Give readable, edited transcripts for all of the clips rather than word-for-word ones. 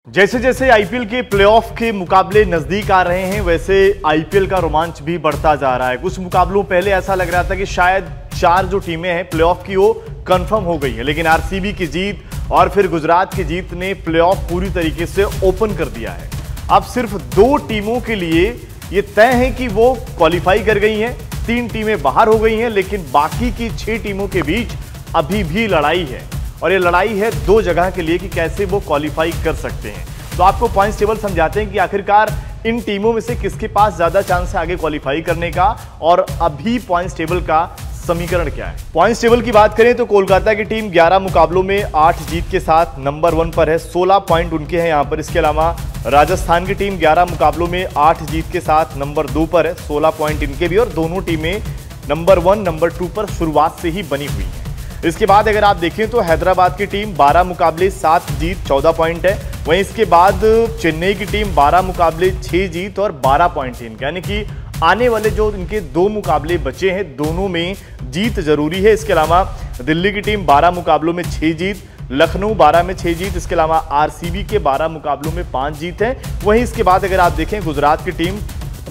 जैसे जैसे आईपीएल के प्लेऑफ के मुकाबले नजदीक आ रहे हैं वैसे आईपीएल का रोमांच भी बढ़ता जा रहा है। कुछ मुकाबलों पहले ऐसा लग रहा था कि शायद 4 जो टीमें हैं प्लेऑफ की वो कंफर्म हो गई है, लेकिन आरसीबी की जीत और फिर गुजरात की जीत ने प्लेऑफ पूरी तरीके से ओपन कर दिया है। अब सिर्फ 2 टीमों के लिए ये तय है कि वो क्वालिफाई कर गई हैं, 3 टीमें बाहर हो गई हैं, लेकिन बाकी की 6 टीमों के बीच अभी भी लड़ाई है और ये लड़ाई है 2 जगह के लिए कि कैसे वो क्वालिफाई कर सकते हैं। तो आपको पॉइंट्स टेबल समझाते हैं कि आखिरकार इन टीमों में से किसके पास ज्यादा चांस है आगे क्वालिफाई करने का और अभी पॉइंट्स टेबल का समीकरण क्या है। पॉइंट्स टेबल की बात करें तो कोलकाता की टीम 11 मुकाबलों में 8 जीत के साथ नंबर 1 पर है, 16 पॉइंट उनके हैं यहां पर। इसके अलावा राजस्थान की टीम 11 मुकाबलों में 8 जीत के साथ नंबर 2 पर है, 16 पॉइंट इनके भी, और दोनों टीमें नंबर 1 नंबर 2 पर शुरुआत से ही बनी हुई है। इसके बाद अगर आप देखें तो हैदराबाद की टीम 12 मुकाबले 7 जीत 14 पॉइंट है। वहीं इसके बाद चेन्नई की टीम 12 मुकाबले 6 जीत और 12 पॉइंट है इनके, यानी कि आने वाले जो इनके 2 मुकाबले बचे हैं दोनों में जीत जरूरी है। इसके अलावा दिल्ली की टीम 12 मुकाबलों में 6 जीत, लखनऊ 12 में 6 जीत, इसके अलावा आरसीबी के 12 मुकाबलों में 5 जीत है। वहीं इसके बाद अगर आप देखें गुजरात की टीम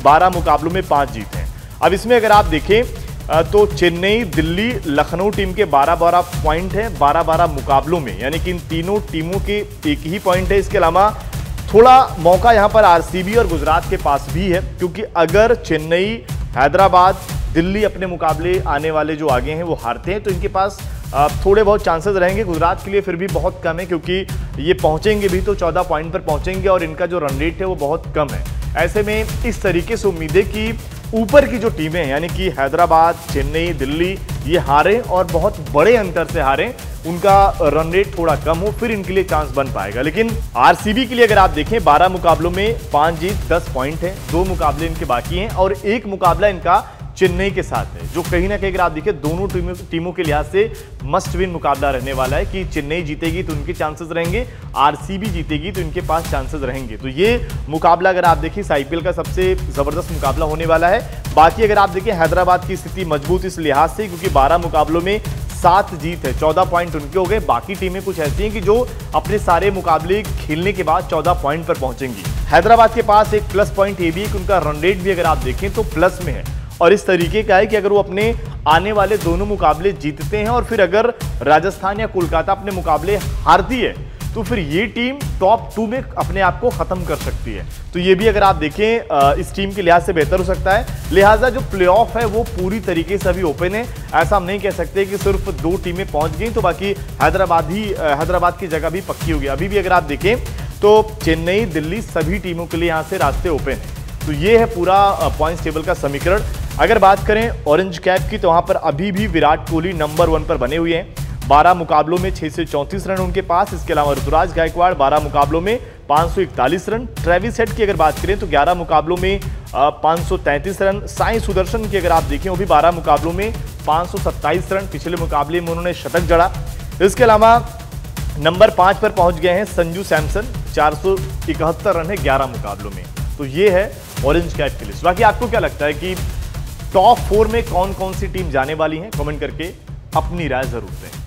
12 मुकाबलों में 5 जीत है। अब इसमें अगर आप देखें तो चेन्नई, दिल्ली, लखनऊ टीम के 12-12 पॉइंट है 12-12 मुकाबलों में, यानी कि इन तीनों टीमों के एक ही पॉइंट है। इसके अलावा थोड़ा मौका यहां पर आरसीबी और गुजरात के पास भी है, क्योंकि अगर चेन्नई, हैदराबाद, दिल्ली अपने मुकाबले आने वाले जो आगे हैं वो हारते हैं तो इनके पास थोड़े बहुत चांसेस रहेंगे। गुजरात के लिए फिर भी बहुत कम है, क्योंकि ये पहुंचेंगे भी तो 14 पॉइंट पर पहुंचेंगे और इनका जो रन रेट है वो बहुत कम है। ऐसे में इस तरीके से उम्मीद है कि ऊपर की जो टीमें हैं यानी कि हैदराबाद, चेन्नई, दिल्ली, ये हारें और बहुत बड़े अंतर से हारें, उनका रन रेट थोड़ा कम हो, फिर इनके लिए चांस बन पाएगा। लेकिन आरसीबी के लिए अगर आप देखें 12 मुकाबलों में 5 जीत 10 पॉइंट है, 2 मुकाबले इनके बाकी हैं और 1 मुकाबला इनका चेन्नई के साथ है, जो कहीं ना कहीं अगर आप देखिए दोनों टीमों के लिहाज से मस्ट विन मुकाबला रहने वाला है कि चेन्नई जीतेगी तो उनके चांसेस रहेंगे, आरसीबी जीतेगी तो इनके पास चांसेस रहेंगे। तो ये मुकाबला अगर आप देखिए इस आईपीएल का सबसे जबरदस्त मुकाबला होने वाला है। बाकी अगर आप देखिए हैदराबाद की स्थिति मजबूत इस लिहाज से क्योंकि 12 मुकाबलों में 7 जीत है, 14 पॉइंट उनके हो गए। बाकी टीमें कुछ ऐसी हैं कि जो अपने सारे मुकाबले खेलने के बाद 14 पॉइंट पर पहुंचेंगी। हैदराबाद के पास एक प्लस पॉइंट ये भी है कि उनका रन रेट भी अगर आप देखें तो प्लस में है और इस तरीके का है कि अगर वो अपने आने वाले दोनों मुकाबले जीतते हैं और फिर अगर राजस्थान या कोलकाता अपने मुकाबले हारती है तो फिर ये टीम टॉप 2 में अपने आप को खत्म कर सकती है। तो ये भी अगर आप देखें इस टीम के लिहाज से बेहतर हो सकता है। लिहाजा जो प्लेऑफ है वो पूरी तरीके से अभी ओपन है। ऐसा हम नहीं कह सकते कि सिर्फ 2 टीमें पहुंच गई तो बाकी हैदराबाद की जगह भी पक्की होगी। अभी भी अगर आप देखें तो चेन्नई, दिल्ली, सभी टीमों के लिए यहाँ से रास्ते ओपन है। तो ये है पूरा पॉइंट्स टेबल का समीकरण। अगर बात करें ऑरेंज कैप की तो वहां पर अभी भी विराट कोहली नंबर 1 पर बने हुए हैं, 12 मुकाबलों में 634 रन उनके पास। इसके अलावा ऋतुराज गायकवाड़ 12 मुकाबलों में 541 रन। ट्रेविस हेड की अगर बात करें तो 11 मुकाबलों में 533 रन। साई सुदर्शन की अगर आप देखें वो भी 12 मुकाबलों में 527 रन, पिछले मुकाबले में उन्होंने शतक जड़ा। इसके अलावा नंबर 5 पर पहुंच गए हैं संजू सैमसन, 471 रन है 11 मुकाबलों में। तो ये है ऑरेंज कैप की लिस्ट। बाकी आपको क्या लगता है कि टॉप 4 में कौन कौन सी टीम जाने वाली है? कमेंट करके अपनी राय जरूर दें।